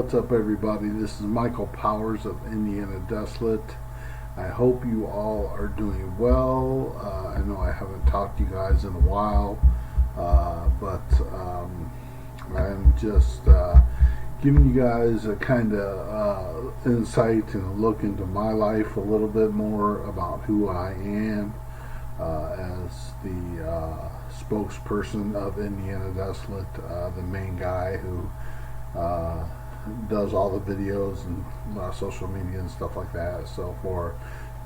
what's up everybody? This is Michael Powers of Indianadesolate. I hope you all are doing well. I know I haven't talked to you guys in a while, but I'm just giving you guys a kind of insight and a look into my life a little bit more about who I am as the spokesperson of Indianadesolate, the main guy who does all the videos and social media and stuff like that. So for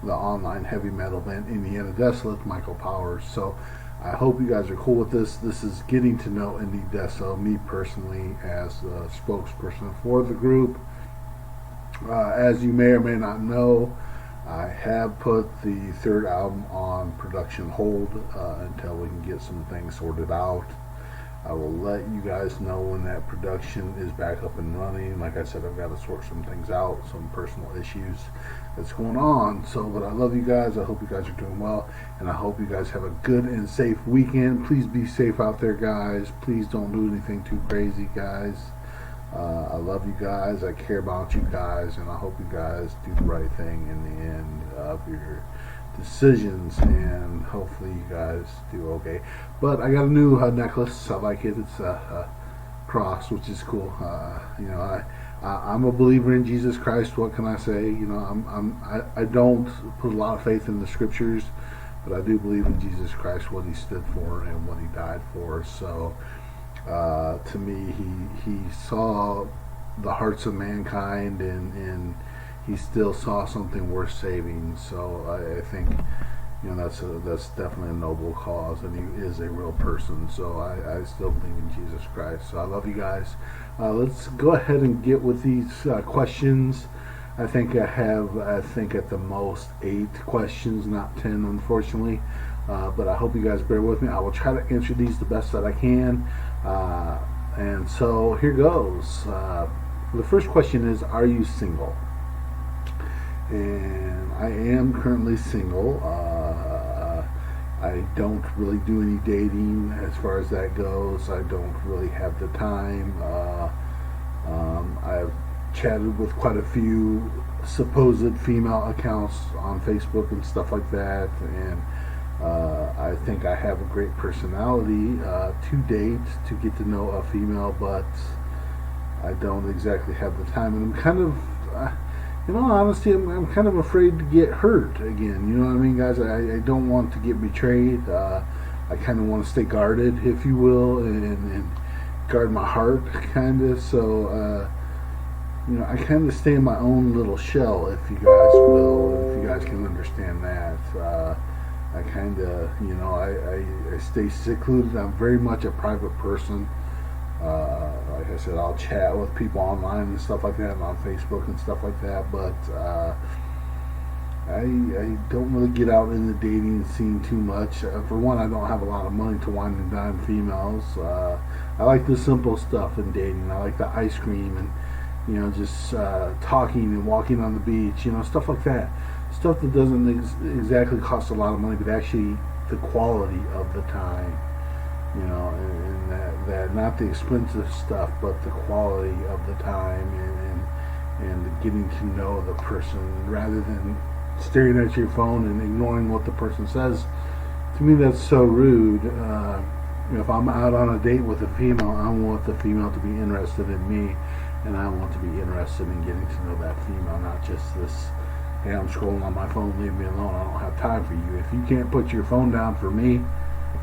the online heavy metal band Indianadesolate, Michael Powers. So I hope you guys are cool with this. This is getting to know Indydeso, me personally as the spokesperson for the group. As you may or may not know, I have put the third album on production hold until we can get some things sorted out. I will let you guys know when that production is back up and running. Like I said, I've got to sort some things out, some personal issues that's going on. So, but I love you guys. I hope you guys are doing well, and I hope you guys have a good and safe weekend. Please be safe out there, guys. Please don't do anything too crazy, guys. I love you guys. I care about you guys, and I hope you guys do the right thing in the end of your decisions, and hopefully you guys do okay. But I got a new necklace. I like it. It's a cross, which is cool. You know, I'm a believer in Jesus Christ. What can I say? You know, I don't put a lot of faith in the scriptures, but I do believe in Jesus Christ, what he stood for and what he died for. So to me, he saw the hearts of mankind, and he still saw something worth saving. So I think, you know, that's definitely a noble cause, and he is a real person. So I still believe in Jesus Christ. So I love you guys. Let's go ahead and get with these questions. I think I have, at the most 8 questions, not 10, unfortunately. But I hope you guys bear with me. I will try to answer these the best that I can. And so here goes. The first question is, are you single? And I am currently single. I don't really do any dating as far as that goes. I don't really have the time. I've chatted with quite a few supposed female accounts on Facebook and stuff like that, and I think I have a great personality to date, to get to know a female, but I don't exactly have the time, and I'm kind of in all honesty, I'm kind of afraid to get hurt again. You know what I mean, guys? I don't want to get betrayed. I kind of want to stay guarded, if you will, and guard my heart, kind of. So, you know, I kind of stay in my own little shell, if you guys will, if you guys can understand that. I kind of, you know, I stay secluded. I'm very much a private person. Like I said, I'll chat with people online and stuff like that, and on Facebook and stuff like that, but I don't really get out in the dating scene too much. For one, I don't have a lot of money to wine and dine females. I like the simple stuff in dating. I like the ice cream and, you know, just talking and walking on the beach, you know, stuff like that. Stuff that doesn't exactly cost a lot of money, but actually the quality of the time. You know, and that not the expensive stuff, but the quality of the time, and getting to know the person rather than staring at your phone and ignoring what the person says. To me, that's so rude. You know, if I'm out on a date with a female, I want the female to be interested in me, and I want to be interested in getting to know that female, not just this, hey, I'm scrolling on my phone, leave me alone, I don't have time for you. If you can't put your phone down for me,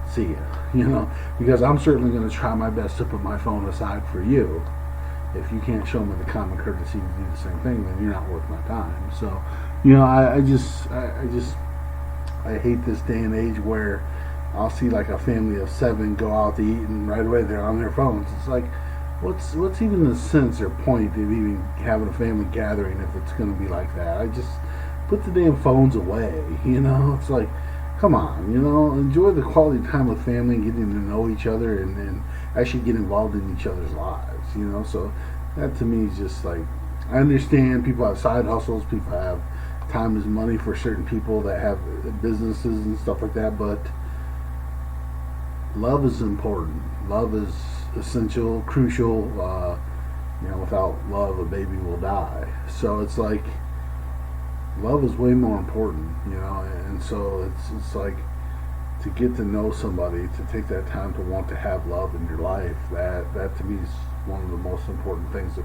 see ya, you know, because I'm certainly going to try my best to put my phone aside for you. If you can't show me the common courtesy to do the same thing, then you're not worth my time. So, you know, I hate this day and age where I'll see like a family of 7 go out to eat, and right away they're on their phones. It's like, what's even the sense or point of even having a family gathering if it's going to be like that? I just put the damn phones away, you know. It's like, come on, you know, enjoy the quality time with family and getting to know each other, and actually get involved in each other's lives, you know. So that to me is just like, I understand people have side hustles, people have time is money for certain people that have businesses and stuff like that, but love is important. Love is essential, crucial. without love, a baby will die. So it's like love is way more important, and so it's like to get to know somebody, to take that time to want to have love in your life. That to me is one of the most important things a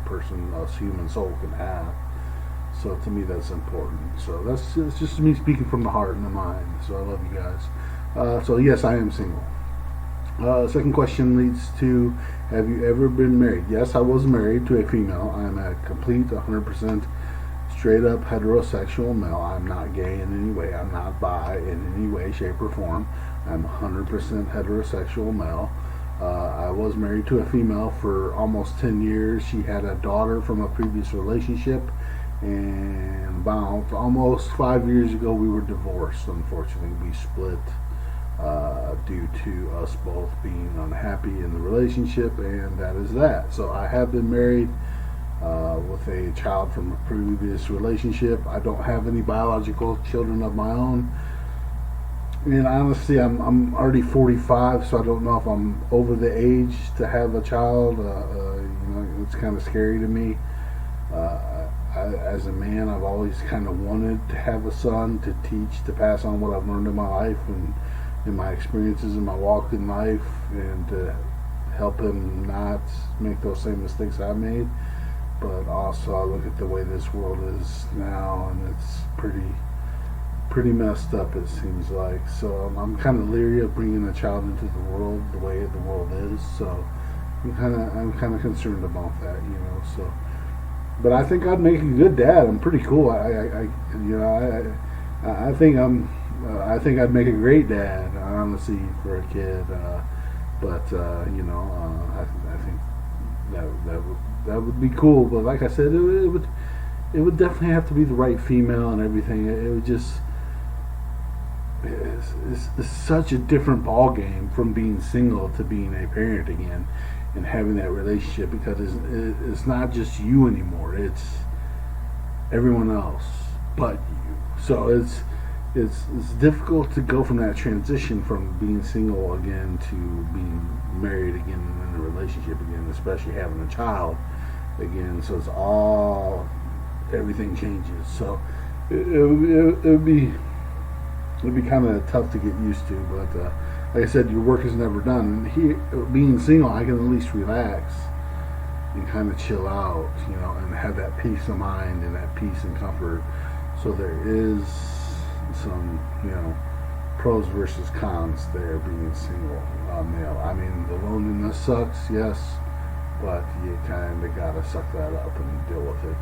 human soul can have. So to me, that's important. So it's just me speaking from the heart and the mind. So I love you guys. So yes, I am single. Second question leads to, have you ever been married? Yes, I was married to a female. I'm a complete 100% straight up heterosexual male. I'm not gay in any way. I'm not bi in any way, shape, or form. I'm 100% heterosexual male. I was married to a female for almost 10 years. She had a daughter from a previous relationship, and about almost 5 years ago we were divorced. Unfortunately, we split due to us both being unhappy in the relationship, and that is that. So I have been married with a child from a previous relationship. I don't have any biological children of my own, and honestly, I'm already 45, so I don't know if I'm over the age to have a child. It's kind of scary to me. As a man, I've always kind of wanted to have a son to teach, to pass on what I've learned in my life and in my experiences in my walk in life, and to help him not make those same mistakes I made. But also, I look at the way this world is now, and it's pretty messed up, it seems like. So I'm kind of leery of bringing a child into the world the way the world is. So I'm kind of concerned about that, So, but I think I'd make a good dad. I'm pretty cool. I think I think I'd make a great dad, honestly, for a kid. I think that would be cool. But like I said, it would definitely have to be the right female and everything. It would just it's such a different ball game from being single to being a parent again and having that relationship, because it's not just you anymore. It's everyone else but you. So it's difficult to go from that transition from being single again to being married again and in a relationship again, especially having a child again. So everything changes. So it would be kind of tough to get used to. But like I said, your work is never done. Being single, I can at least relax and kind of chill out, and have that peace of mind and that peace and comfort. So there is some, pros versus cons there being single male. I mean, the loneliness sucks, yes, but you kind of gotta suck that up and deal with it.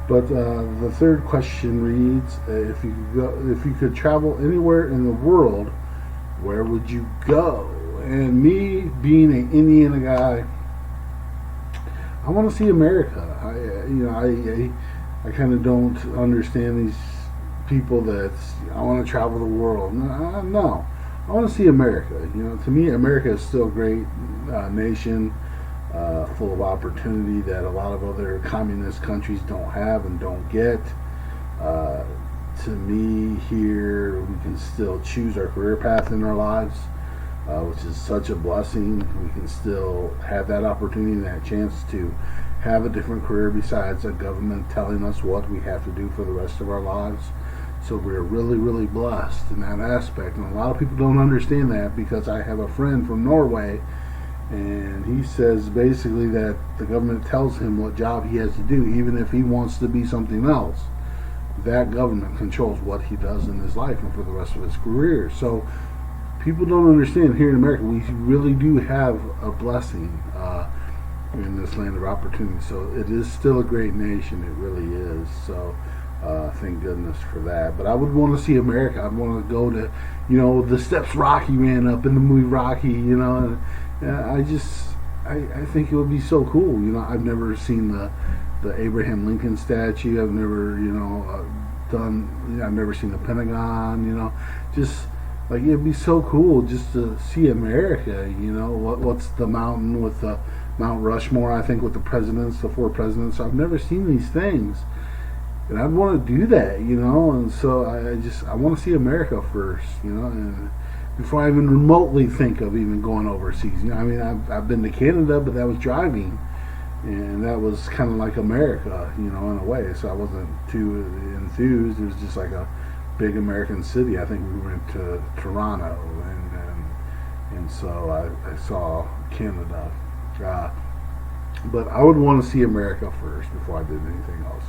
But the third question reads: if you could travel anywhere in the world, where would you go? And me being an Indiana guy, I want to see America. I kind of don't understand these people that I want to travel the world. No, I want to see America. To me, America is still a great nation, full of opportunity that a lot of other communist countries don't have and don't get. To me, here we can still choose our career path in our lives, which is such a blessing. We can still have that opportunity and that chance to have a different career besides a government telling us what we have to do for the rest of our lives. So we're really, really blessed in that aspect. And a lot of people don't understand that, because I have a friend from Norway, and he says basically that the government tells him what job he has to do, even if he wants to be something else. That government controls what he does in his life and for the rest of his career. So people don't understand, here in America, we really do have a blessing in this land of opportunity. So it is still a great nation. It really is. So thank goodness for that. But I would want to see America. I'd want to go to, the steps Rocky ran up in the movie Rocky. And I think it would be so cool. I've never seen the Abraham Lincoln statue. I've never, I've never seen the Pentagon. Just like, it'd be so cool just to see America. What's the mountain with the Mount Rushmore? I think with the 4 presidents. I've never seen these things. And I'd want to do that, and so I want to see America first, and before I even remotely think of even going overseas. I've been to Canada, but that was driving, and that was kind of like America, in a way. So I wasn't too enthused. It was just like a big American city. I think we went to Toronto, and so I saw Canada. But I would want to see America first before I did anything else.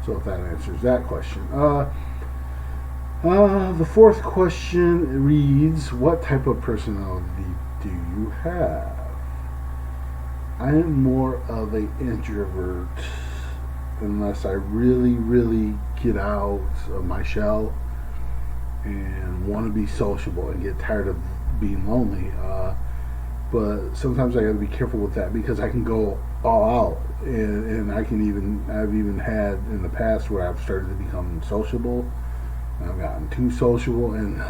So if that answers that question. The fourth question reads, what type of personality do you have? I am more of an introvert unless I really, really get out of my shell and want to be sociable and get tired of being lonely. But sometimes I got to be careful with that because I can go all out, and I've even had in the past where I've started to become sociable. I've gotten too sociable, and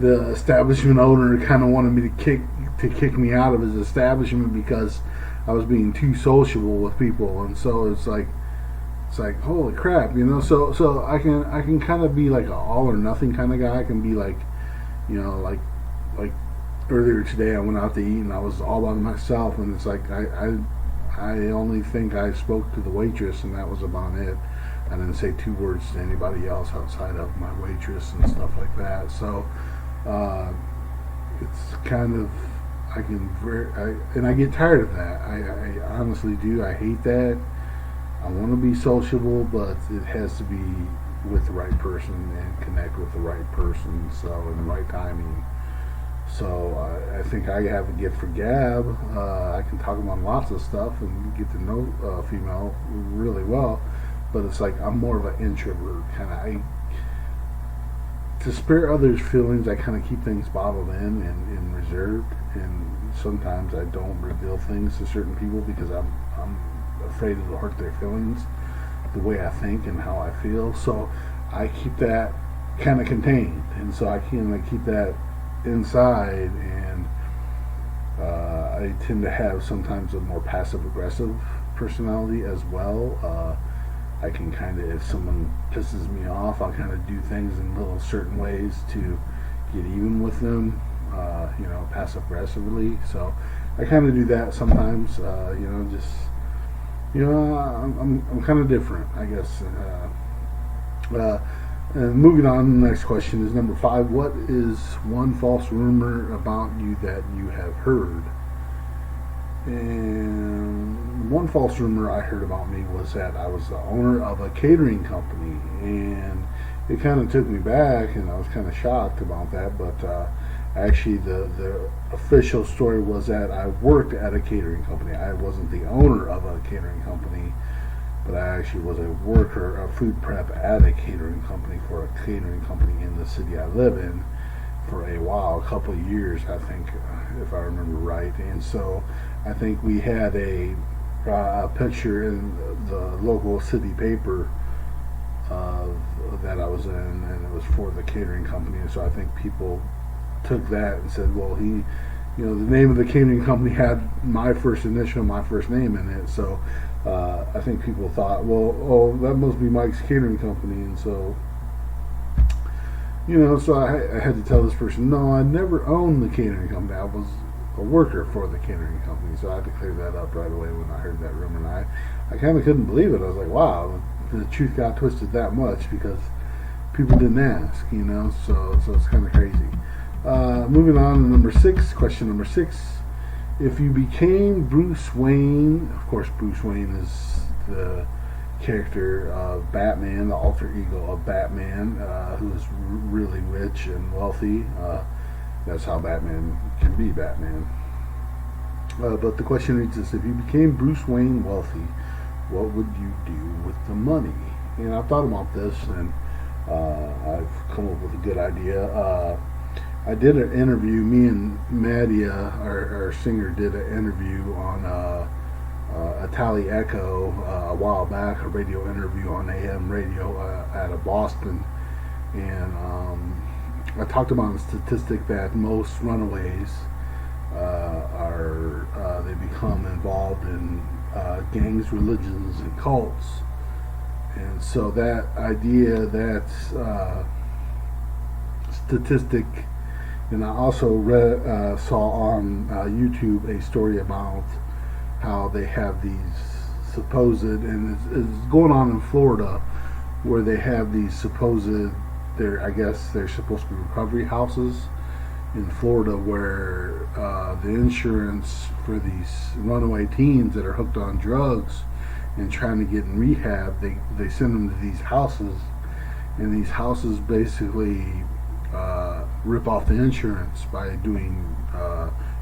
the establishment owner kind of wanted me to kick me out of his establishment because I was being too sociable with people, and so it's like holy crap, So I can kind of be like an all or nothing kind of guy. I can be like, like earlier today I went out to eat and I was all by myself, and it's like I only think I spoke to the waitress, and that was about it. I didn't say two words to anybody else outside of my waitress and stuff like that. So it's kind of, and I get tired of that. I honestly do. I hate that. I want to be sociable, but it has to be with the right person and connect with the right person. So in the right timing. So I think I have a gift for gab. I can talk about lots of stuff and get to know female really well. But it's like I'm more of an introvert kind of. To spare others' feelings, I kind of keep things bottled in and reserved. And sometimes I don't reveal things to certain people because I'm afraid it'll hurt their feelings, the way I think and how I feel. So I keep that kind of contained, and so I can keep that inside. And I tend to have sometimes a more passive aggressive personality as well. I can kind of, if someone pisses me off, I'll kind of do things in little certain ways to get even with them, passive aggressively. So I kind of do that sometimes, I'm kind of different, I guess. And moving on, the next question is number 5. What is one false rumor about you that you have heard? And one false rumor I heard about me was that I was the owner of a catering company, and it kind of took me back, and I was kind of shocked about that. But actually, the official story was that I worked at a catering company. I wasn't the owner of a catering company, but I actually was a worker, a food prep at a catering company for a catering company in the city I live in for a while, a couple of years, I think, if I remember right. And so I think we had a picture in the local city paper that I was in, and it was for the catering company. And so I think people took that and said, well, the name of the catering company had my first initial, my first name in it. So I think people thought, well, that must be Mike's catering company. And so, so I had to tell this person, no, I never owned the catering company. I was a worker for the catering company. So I had to clear that up right away when I heard that rumor. And I kind of couldn't believe it. I was like, wow, the truth got twisted that much because people didn't ask, so it's kind of crazy. Moving on to number 6, question number 6. If you became Bruce Wayne, of course Bruce Wayne is the character of Batman, the alter ego of Batman, who is really rich and wealthy. That's how Batman can be Batman. But the question reads this: if you became Bruce Wayne wealthy, what would you do with the money? And I've thought about this, and I've come up with a good idea. I did an interview, me and Maddie, our singer, did an interview on Itali Echo a while back, a radio interview on AM radio out of Boston. And I talked about a statistic that most runaways they become involved in gangs, religions, and cults. And so that idea, that statistic. And I also saw on YouTube a story about how they have these supposed, and it's going on in Florida, where they have these supposed, I guess they're supposed to be recovery houses in Florida, where the insurance for these runaway teens that are hooked on drugs and trying to get in rehab, they send them to these houses, and these houses basically rip off the insurance by doing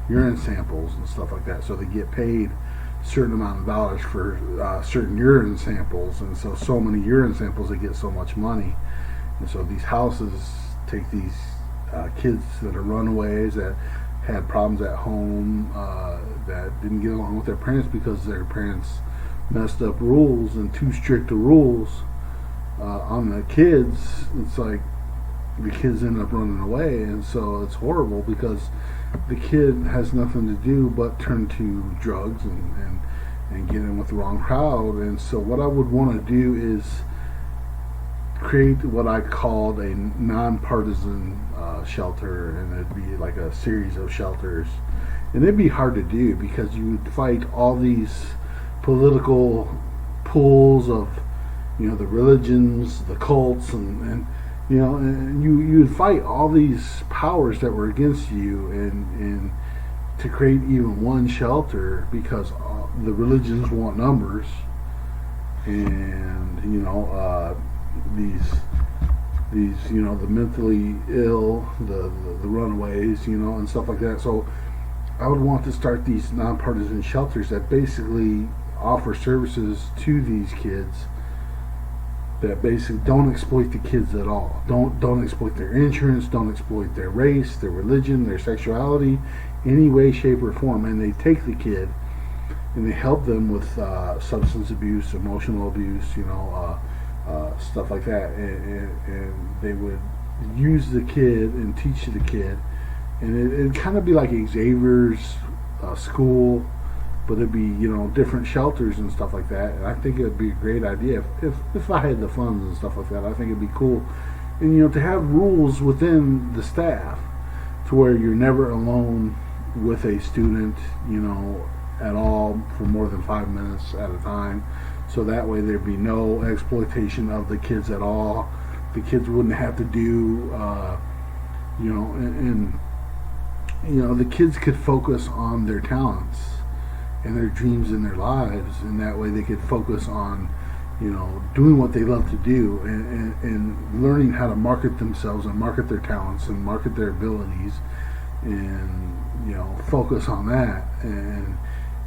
urine samples and stuff like that. So they get paid a certain amount of dollars for certain urine samples, and so many urine samples, they get so much money. And so these houses take these kids that are runaways, that had problems at home, that didn't get along with their parents because their parents messed up rules and too strict rules on the kids. It's like the kids end up running away, and so it's horrible because the kid has nothing to do but turn to drugs and get in with the wrong crowd. And so what I would want to do is create what I called a nonpartisan shelter, and it'd be like a series of shelters. And it'd be hard to do because you would fight all these political pools of, the religions, the cults, and you would fight all these powers that were against you, and to create even one shelter, because the religions want numbers, and these the mentally ill, the runaways, and stuff like that. So I would want to start these nonpartisan shelters that basically offer services to these kids that basically don't exploit the kids at all. Don't exploit their insurance, don't exploit their race, their religion, their sexuality, any way, shape, or form. And they take the kid and they help them with substance abuse, emotional abuse, stuff like that. And they would use the kid and teach the kid. And it'd kind of be like Xavier's school, but it'd be, different shelters and stuff like that. And I think it would be a great idea if I had the funds and stuff like that. I think it'd be cool. And, to have rules within the staff to where you're never alone with a student, at all for more than 5 minutes at a time. So that way there'd be no exploitation of the kids at all. The kids wouldn't have to do, the kids could focus on their talents and their dreams in their lives, and that way they could focus on, doing what they love to do, and learning how to market themselves and market their talents and market their abilities, and focus on that. And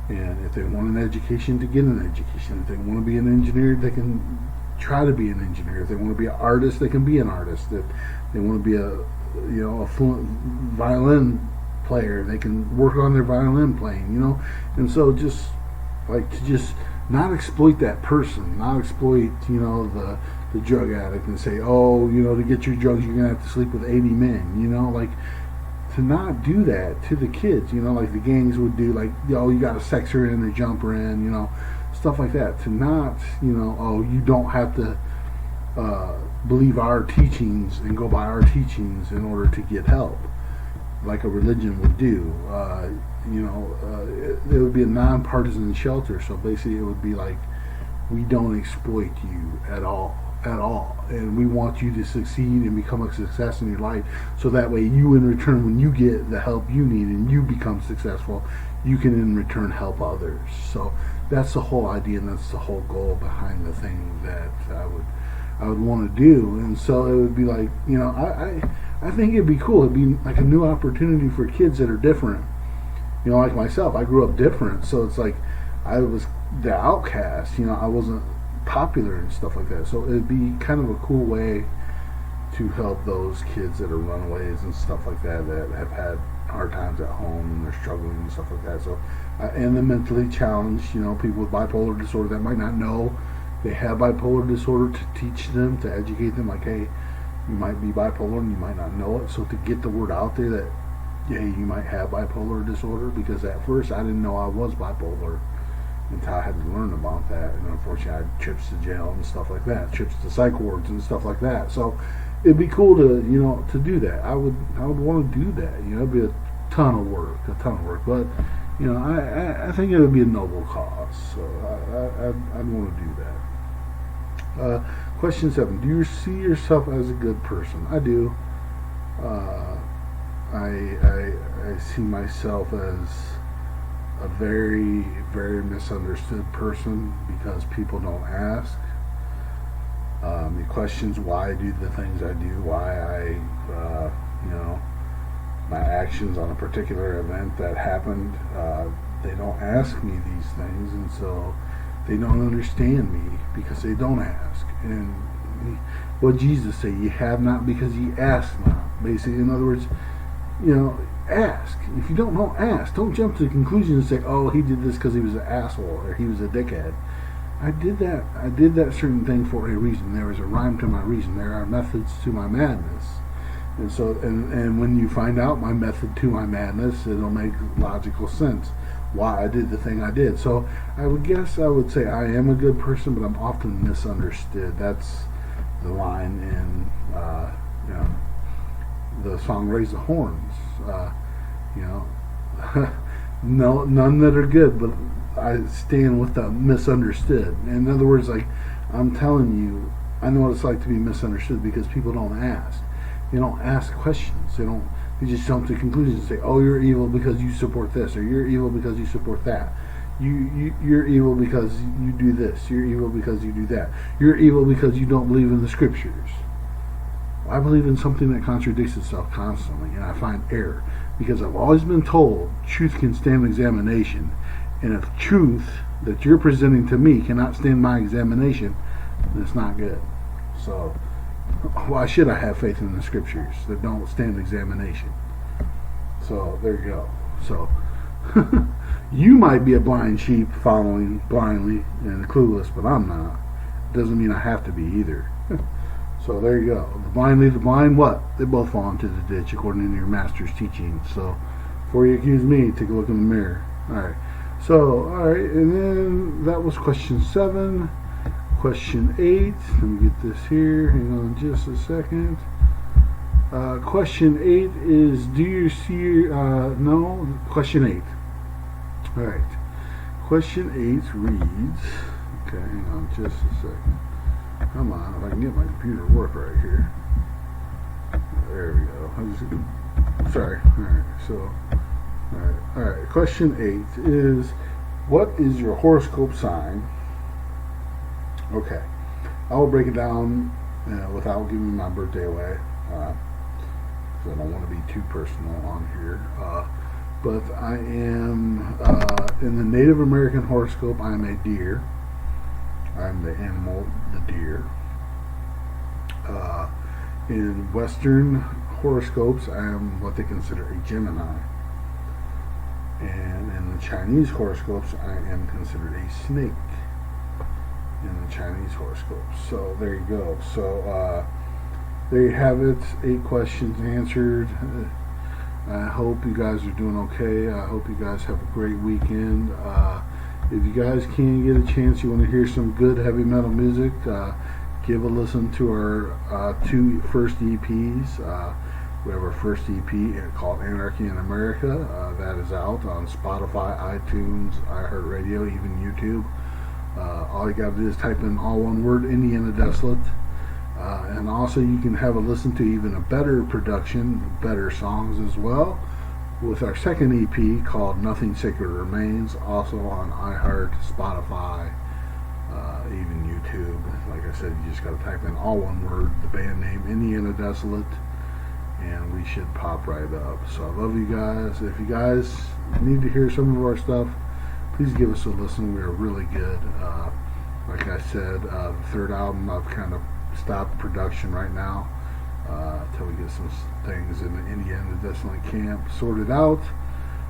if they want an education, to get an education. If they want to be an engineer, they can try to be an engineer. If they want to be an artist, they can be an artist. If they want to be a fluent violin player, they can work on their violin playing, and so just not exploit that person, not exploit, the drug addict, and say, to get your drugs you're gonna have to sleep with 80 men, to not do that to the kids, like the gangs would do, like, you gotta sex her in or jump her in, stuff like that. To not, you don't have to believe our teachings and go by our teachings in order to get help, like a religion would do. It would be a nonpartisan shelter. So basically it would be like, we don't exploit you at all, and we want you to succeed and become a success in your life, so that way you, in return, when you get the help you need and you become successful, you can in return help others. So that's the whole idea, and that's the whole goal behind the thing that I would want to do. And so it would be like, I think it'd be cool. It'd be like a new opportunity for kids that are different. Like myself, I grew up different, so it's like I was the outcast. I wasn't popular and stuff like that. So it'd be kind of a cool way to help those kids that are runaways and stuff like that have had hard times at home and they're struggling and stuff like that. So, and the mentally challenged, people with bipolar disorder that might not know they have bipolar disorder, to teach them, to educate them, like, hey, you might be bipolar and you might not know it. So to get the word out there that, hey, you might have bipolar disorder, because at first I didn't know I was bipolar until I had to learn about that. And unfortunately I had trips to jail and stuff like that, trips to psych wards and stuff like that. So it'd be cool to, to do that. I would want to do that. It'd be a ton of work, but I think it would be a noble cause. So I'd want to do that. Question 7: do you see yourself as a good person? I do. I see myself as a very, very misunderstood person because people don't ask. He questions why I do the things I do, why my actions on a particular event that happened. They don't ask me these things, and so they don't understand me because they don't ask. And what Jesus say, "You have not because ye ask not." Basically, in other words, ask. If you don't know, ask. Don't jump to the conclusion and say, "Oh, he did this because he was an asshole or he was a dickhead." I did that certain thing for a reason. There is a rhyme to my reason. There are methods to my madness. And so, and when you find out my method to my madness, it'll make logical sense why I did the thing I did. So I would say I am a good person, but I'm often misunderstood. That's the line in the song "Raise the Horns." No, none that are good, but I stand with the misunderstood. In other words, like I'm telling you, I know what it's like to be misunderstood because people don't ask. They don't ask questions. They just jump to conclusions and say, "Oh, you're evil because you support this," or "You're evil because you support that." You're evil because you do this. You're evil because you do that. You're evil because you don't believe in the scriptures. I believe in something that contradicts itself constantly, and I find error because I've always been told truth can stand examination, and if truth that you're presenting to me cannot stand my examination, then it's not good. So why should I have faith in the scriptures that don't stand examination? So there you go. So you might be a blind sheep following blindly and clueless, but I'm not. Doesn't mean I have to be either. So there you go. The blind lead the blind. What? They both fall into the ditch according to your master's teaching. So before you accuse me, take a look in the mirror. Alright. And then that was question 7. Question 8. Let me get this here. Hang on just a second. Question 8 is, do you see... no. Question 8. Alright. Question 8 reads... Okay, hang on just a second. Come on, if I can get my computer to work right here. There we go. Sorry. Alright. Question 8 is, what is your horoscope sign? Okay. I will break it down without giving my birthday away. Because I don't want to be too personal on here. But I am, in the Native American horoscope, I am a deer. I'm the animal, the deer. In Western horoscopes, I am what they consider a Gemini. And in the Chinese horoscopes, I am considered a snake in the Chinese horoscopes. So there you go. So there you have it. 8 questions answered. I hope you guys are doing okay. I hope you guys have a great weekend. If you guys can get a chance, you want to hear some good heavy metal music, give a listen to our 2 first EPs. We have our first EP called Anarchy in America. That is out on Spotify, iTunes, iHeartRadio, even YouTube. All you got to do is type in all one word, Indianadesolate. And also you can have a listen to even a better production, better songs as well, with our second EP called Nothing Sacred Remains, also on iHeart, Spotify, even YouTube. Like I said, you just got to type in all one word, the band name, Indianadesolate, and we should pop right up. So I love you guys. If you guys need to hear some of our stuff, please give us a listen. We are really good. Like I said, the 3rd album, I've kind of stopped production right now until we get some things in the Indianadesolate camp sorted out.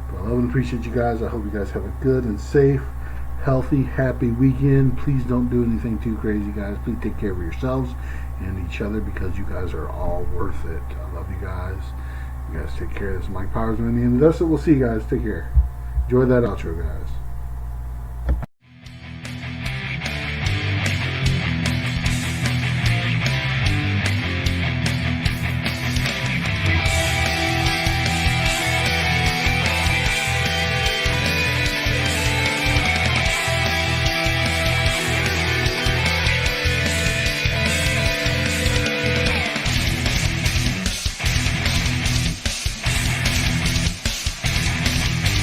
But I love and appreciate you guys. I hope you guys have a good and safe, healthy, happy weekend. Please don't do anything too crazy, guys. Please take care of yourselves and each other because you guys are all worth it. I love you guys. You guys take care. This is Mike Powers of Indianadesolate. We'll see you guys. Take care. Enjoy that outro, guys.